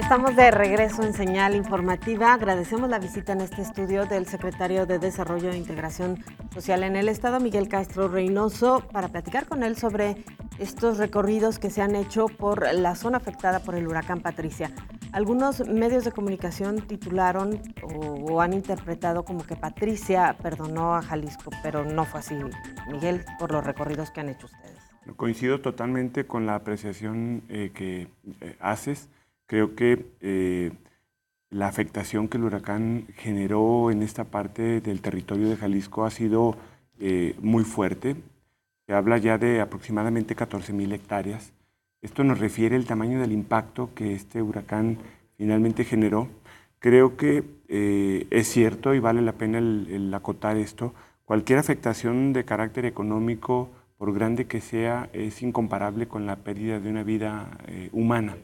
Estamos de regreso en Señal Informativa. Agradecemos la visita en este estudio del secretario de Desarrollo e Integración Social en el Estado, Miguel Castro Reynoso, para platicar con él sobre estos recorridos que se han hecho por la zona afectada por el huracán Patricia. Algunos medios de comunicación titularon o han interpretado como que Patricia perdonó a Jalisco, pero no fue así, Miguel, por los recorridos que han hecho ustedes. Coincido totalmente con la apreciación que haces. Creo que la afectación que el huracán generó en esta parte del territorio de Jalisco ha sido muy fuerte. Se habla ya de aproximadamente 14,000 hectáreas. Esto nos refiere al tamaño del impacto que este huracán finalmente generó. Creo que es cierto y vale la pena el acotar esto. Cualquier afectación de carácter económico, por grande que sea, es incomparable con la pérdida de una vida humana.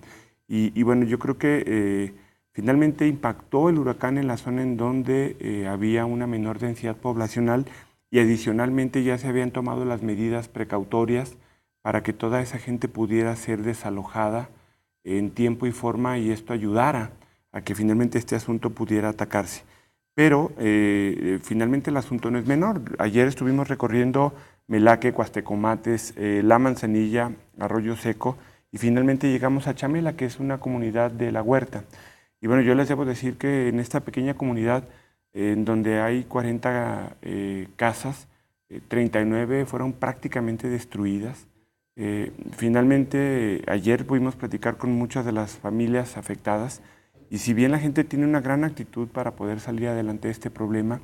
Y bueno, yo creo que finalmente impactó el huracán en la zona en donde había una menor densidad poblacional y adicionalmente ya se habían tomado las medidas precautorias para que toda esa gente pudiera ser desalojada en tiempo y forma y esto ayudara a que finalmente este asunto pudiera atacarse. Pero finalmente el asunto no es menor. Ayer estuvimos recorriendo Melaque, Cuastecomates, La Manzanilla, Arroyo Seco, y finalmente llegamos a Chamela, que es una comunidad de La Huerta. Y bueno, yo les debo decir que en esta pequeña comunidad, en donde hay 40 casas, 39 fueron prácticamente destruidas. Finalmente, ayer pudimos platicar con muchas de las familias afectadas, y si bien la gente tiene una gran actitud para poder salir adelante de este problema,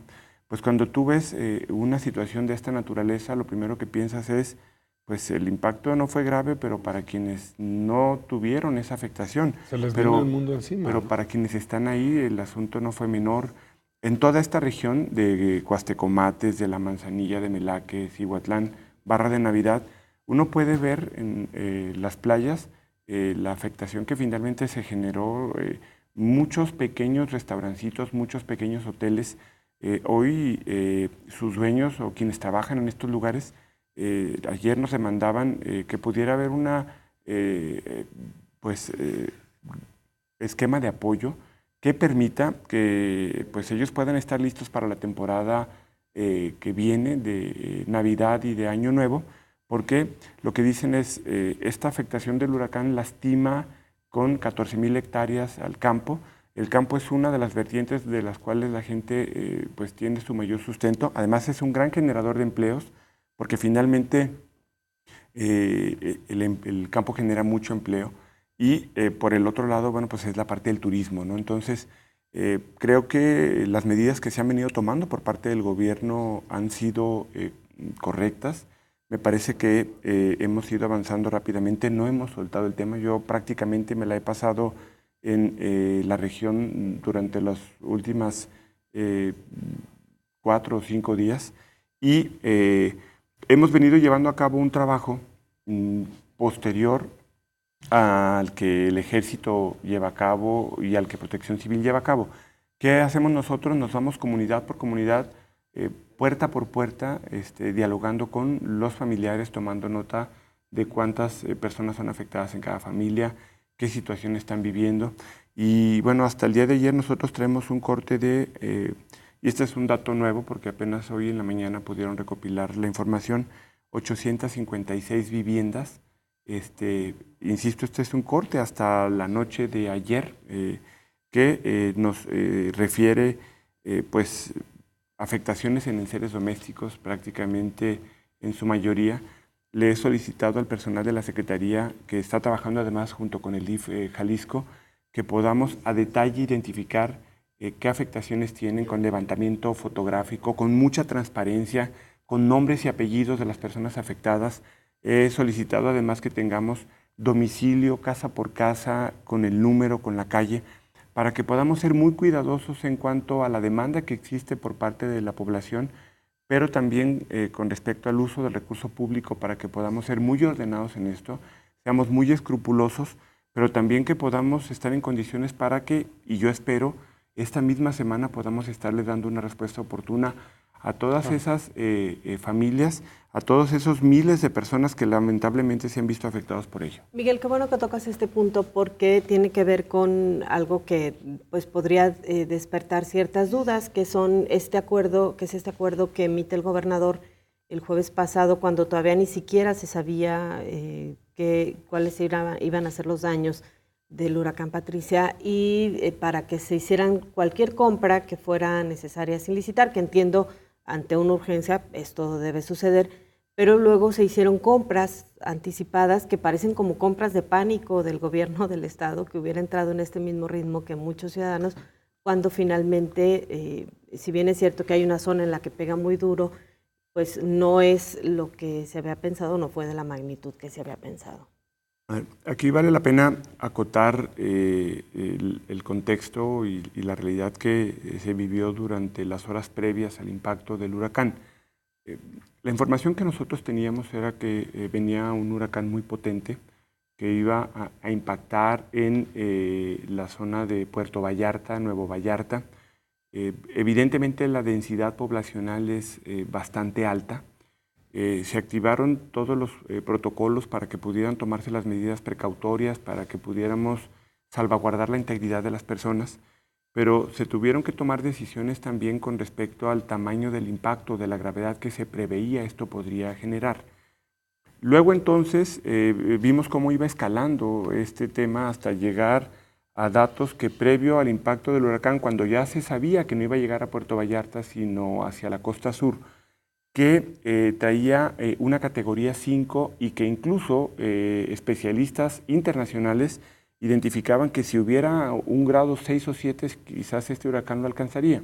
pues cuando tú ves una situación de esta naturaleza, lo primero que piensas es, pues el impacto no fue grave, pero para quienes no tuvieron esa afectación. Se les vino el mundo encima. Pero para quienes están ahí, el asunto no fue menor. En toda esta región de Cuastecomates, de La Manzanilla, de Melaque, Cihuatlán, Barra de Navidad, uno puede ver en las playas la afectación que finalmente se generó. Muchos pequeños restaurancitos, muchos pequeños hoteles, hoy sus dueños o quienes trabajan en estos lugares, ayer nos demandaban que pudiera haber una esquema de apoyo que permita que pues, ellos puedan estar listos para la temporada que viene de Navidad y de Año Nuevo, porque lo que dicen es esta afectación del huracán lastima con 14,000 hectáreas al campo. El campo es una de las vertientes de las cuales la gente pues tiene su mayor sustento. Además es un gran generador de empleos, porque finalmente el campo genera mucho empleo. Y por el otro lado, bueno, pues es la parte del turismo, ¿no? Entonces, creo que las medidas que se han venido tomando por parte del gobierno han sido correctas. Me parece que hemos ido avanzando rápidamente, no hemos soltado el tema. Yo prácticamente me la he pasado en la región durante los últimos 4 o 5 días y hemos venido llevando a cabo un trabajo posterior al que el Ejército lleva a cabo y al que Protección Civil lleva a cabo. ¿Qué hacemos nosotros? Nos vamos comunidad por comunidad, puerta por puerta, dialogando con los familiares, tomando nota de cuántas personas son afectadas en cada familia, qué situación están viviendo. Y bueno, hasta el día de ayer nosotros traemos un corte de, y este es un dato nuevo porque apenas hoy en la mañana pudieron recopilar la información, 856 viviendas. Insisto, este es un corte hasta la noche de ayer que nos refiere pues afectaciones en enseres domésticos prácticamente en su mayoría. Le he solicitado al personal de la Secretaría, que está trabajando además junto con el DIF Jalisco, que podamos a detalle identificar qué afectaciones tienen con levantamiento fotográfico, con mucha transparencia, con nombres y apellidos de las personas afectadas. He solicitado además que tengamos domicilio, casa por casa, con el número, con la calle, para que podamos ser muy cuidadosos en cuanto a la demanda que existe por parte de la población, pero también con respecto al uso del recurso público para que podamos ser muy ordenados en esto, seamos muy escrupulosos, pero también que podamos estar en condiciones para que, y yo espero, esta misma semana podamos estarle dando una respuesta oportuna a todas esas familias, a todos esos miles de personas que lamentablemente se han visto afectados por ello. Miguel, qué bueno que tocas este punto porque tiene que ver con algo que pues podría despertar ciertas dudas, que son este acuerdo que emite el gobernador el jueves pasado, cuando todavía ni siquiera se sabía cuáles iban a ser los daños del huracán Patricia, y para que se hicieran cualquier compra que fuera necesaria sin licitar, que entiendo ante una urgencia esto debe suceder, pero luego se hicieron compras anticipadas que parecen como compras de pánico del gobierno del estado, que hubiera entrado en este mismo ritmo que muchos ciudadanos, cuando finalmente, si bien es cierto que hay una zona en la que pega muy duro, pues no es lo que se había pensado, no fue de la magnitud que se había pensado. Aquí vale la pena acotar el contexto y la realidad que se vivió durante las horas previas al impacto del huracán. La información que nosotros teníamos era que venía un huracán muy potente que iba a impactar en la zona de Puerto Vallarta, Nuevo Vallarta. Evidentemente la densidad poblacional es bastante alta. Se activaron todos los protocolos para que pudieran tomarse las medidas precautorias, para que pudiéramos salvaguardar la integridad de las personas, pero se tuvieron que tomar decisiones también con respecto al tamaño del impacto, de la gravedad que se preveía esto podría generar. Luego entonces vimos cómo iba escalando este tema hasta llegar a datos que previo al impacto del huracán, cuando ya se sabía que no iba a llegar a Puerto Vallarta, sino hacia la costa sur, que traía una categoría 5 y que incluso especialistas internacionales identificaban que si hubiera un grado 6 o 7, quizás este huracán lo alcanzaría.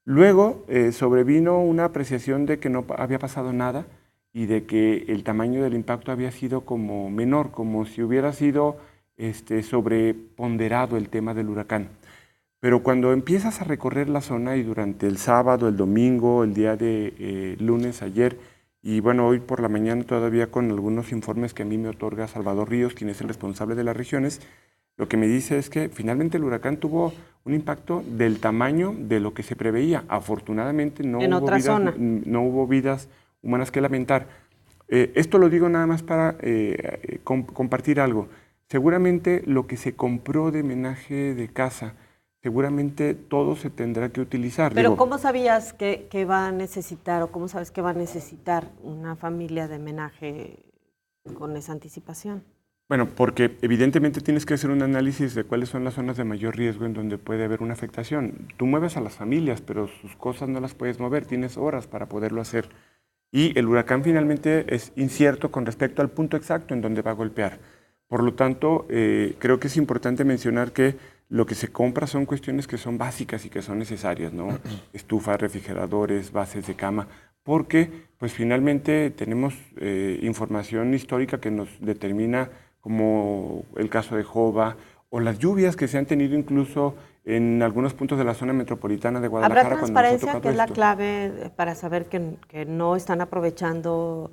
Luego sobrevino una apreciación de que no había pasado nada y de que el tamaño del impacto había sido como menor, como si hubiera sido sobreponderado el tema del huracán. Pero cuando empiezas a recorrer la zona y durante el sábado, el domingo, el día de lunes, ayer, y bueno, hoy por la mañana todavía con algunos informes que a mí me otorga Salvador Ríos, quien es el responsable de las regiones, lo que me dice es que finalmente el huracán tuvo un impacto del tamaño de lo que se preveía. Afortunadamente no hubo vidas humanas que lamentar. Esto lo digo nada más para compartir algo. Seguramente lo que se compró de menaje de casa, seguramente todo se tendrá que utilizar. Pero ¿cómo sabías que va a necesitar, o cómo sabes que va a necesitar una familia de menaje con esa anticipación? Bueno, porque evidentemente tienes que hacer un análisis de cuáles son las zonas de mayor riesgo en donde puede haber una afectación. Tú mueves a las familias, pero sus cosas no las puedes mover, tienes horas para poderlo hacer. Y el huracán finalmente es incierto con respecto al punto exacto en donde va a golpear. Por lo tanto, creo que es importante mencionar que lo que se compra son cuestiones que son básicas y que son necesarias, ¿no? Estufas, refrigeradores, bases de cama, porque pues finalmente tenemos información histórica que nos determina, como el caso de Jova, o las lluvias que se han tenido incluso en algunos puntos de la zona metropolitana de Guadalajara. ¿Habrá transparencia, que es la clave para saber que no están aprovechando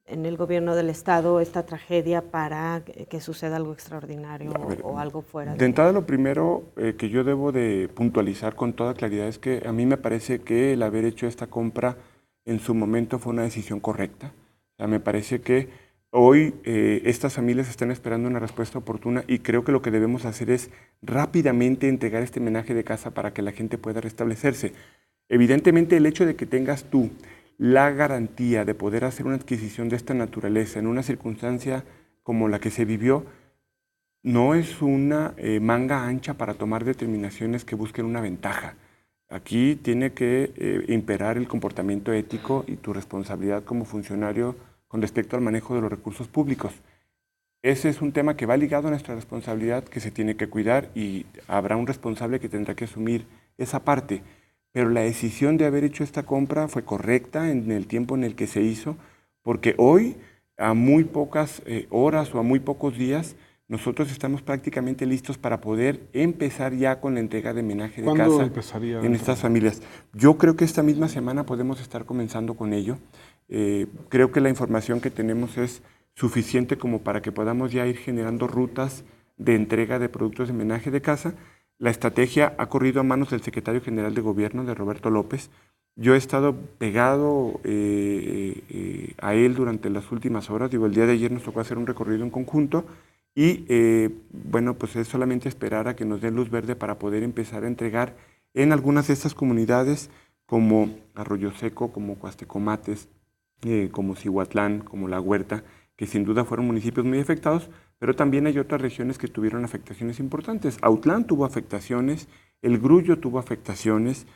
en el gobierno del estado esta tragedia para que suceda algo extraordinario o algo fuera? De entrada, lo primero que yo debo de puntualizar con toda claridad es que a mí me parece que el haber hecho esta compra en su momento fue una decisión correcta. O sea, me parece que hoy estas familias están esperando una respuesta oportuna y creo que lo que debemos hacer es rápidamente entregar este menaje de casa para que la gente pueda restablecerse. Evidentemente, el hecho de que tengas tú la garantía de poder hacer una adquisición de esta naturaleza en una circunstancia como la que se vivió, no es una manga ancha para tomar determinaciones que busquen una ventaja. Aquí tiene que imperar el comportamiento ético y tu responsabilidad como funcionario con respecto al manejo de los recursos públicos. Ese es un tema que va ligado a nuestra responsabilidad, que se tiene que cuidar, y habrá un responsable que tendrá que asumir esa parte. Pero la decisión de haber hecho esta compra fue correcta en el tiempo en el que se hizo, porque hoy, a muy pocas horas o a muy pocos días, nosotros estamos prácticamente listos para poder empezar ya con la entrega de menaje de casa en estas familias. Yo creo que esta misma semana podemos estar comenzando con ello. Creo que la información que tenemos es suficiente como para que podamos ya ir generando rutas de entrega de productos de menaje de casa. La estrategia ha corrido a manos del secretario general de Gobierno, de Roberto López, Yo he estado pegado a él durante las últimas horas. Digo, el día de ayer nos tocó hacer un recorrido en conjunto y bueno, pues es solamente esperar a que nos den luz verde para poder empezar a entregar en algunas de estas comunidades como Arroyo Seco, como Cuastecomates, como Cihuatlán, como La Huerta, que sin duda fueron municipios muy afectados, pero también hay otras regiones que tuvieron afectaciones importantes. Autlán tuvo afectaciones, El Grullo tuvo afectaciones,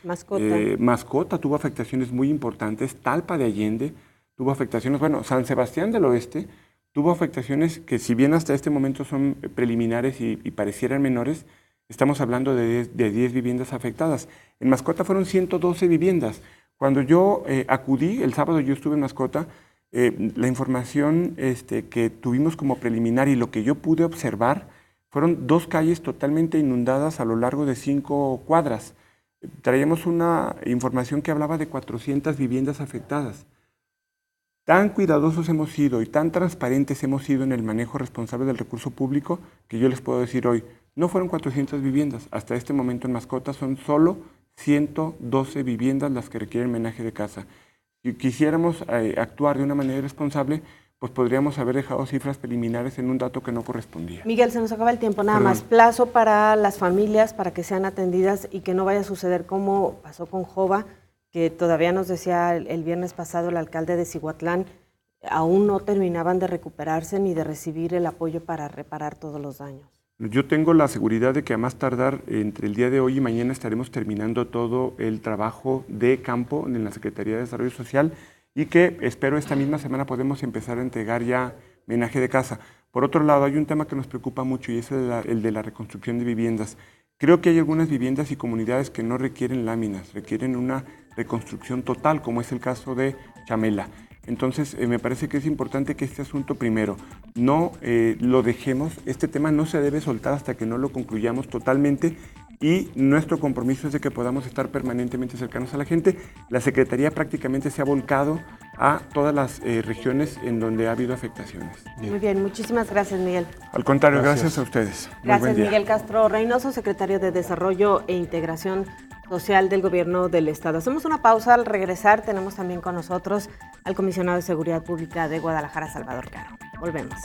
Mascota tuvo afectaciones muy importantes, Talpa de Allende tuvo afectaciones, bueno, San Sebastián del Oeste tuvo afectaciones que si bien hasta este momento son preliminares y parecieran menores, estamos hablando de 10 viviendas afectadas. En Mascota fueron 112 viviendas. Cuando yo acudí, el sábado yo estuve en Mascota, la información que tuvimos como preliminar y lo que yo pude observar fueron 2 calles totalmente inundadas a lo largo de 5 cuadras. Traíamos una información que hablaba de 400 viviendas afectadas. Tan cuidadosos hemos sido y tan transparentes hemos sido en el manejo responsable del recurso público que yo les puedo decir hoy, no fueron 400 viviendas. Hasta este momento en Mascota son solo 112 viviendas las que requieren homenaje de casa. Si quisiéramos actuar de una manera responsable, pues podríamos haber dejado cifras preliminares en un dato que no correspondía. Miguel, se nos acaba el tiempo, nada más. Plazo para las familias, para que sean atendidas y que no vaya a suceder como pasó con Jova, que todavía nos decía el viernes pasado el alcalde de Cihuatlán, aún no terminaban de recuperarse ni de recibir el apoyo para reparar todos los daños. Yo tengo la seguridad de que a más tardar entre el día de hoy y mañana estaremos terminando todo el trabajo de campo en la Secretaría de Desarrollo Social y que espero esta misma semana podemos empezar a entregar ya homenaje de casa. Por otro lado, hay un tema que nos preocupa mucho y es el de la reconstrucción de viviendas. Creo que hay algunas viviendas y comunidades que no requieren láminas, requieren una reconstrucción total, como es el caso de Chamela. Entonces, me parece que es importante que este asunto primero no lo dejemos, este tema no se debe soltar hasta que no lo concluyamos totalmente y nuestro compromiso es de que podamos estar permanentemente cercanos a la gente. La Secretaría prácticamente se ha volcado a todas las regiones en donde ha habido afectaciones. Muy bien, muchísimas gracias, Miguel. Al contrario, gracias a ustedes. Gracias, Miguel Castro Reynoso, secretario de Desarrollo e Integración Social del Gobierno del Estado. Hacemos una pausa. Al regresar tenemos también con nosotros al comisionado de Seguridad Pública de Guadalajara, Salvador Caro. Volvemos.